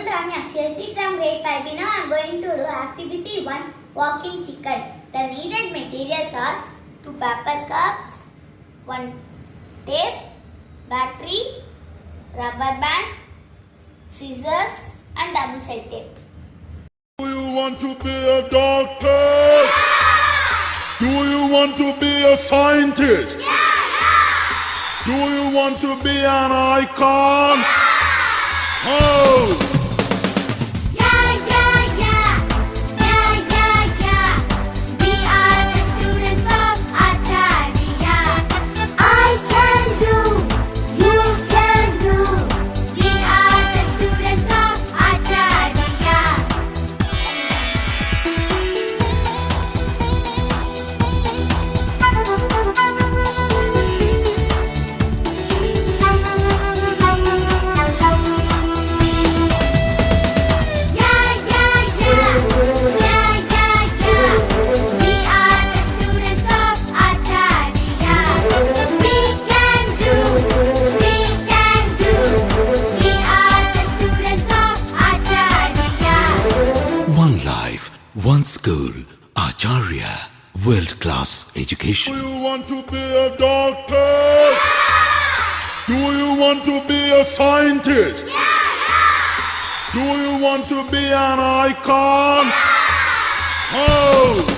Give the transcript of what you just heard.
myself Rani Akshayashri from grade 5. Now I am going to do activity 1, walking chicken. The needed materials are 2 paper cups, 1 tape, battery, rubber band, scissors and double side tape. Do you want to be a doctor? Yeah! Do you want to be a scientist? Yeah! Do you want to be an icon? Yeah! Oh! We are the students of Achariya. I can do, you can do. We are the students of Achariya. We are the students of Achariya. We can do, we can do. We are the students of Achariya. One life, one school. Acharya, world-class education. Do you want to be a doctor? Yeah! Do you want to be a scientist? Yeah! Do you want to be an icon? Yeah! Oh!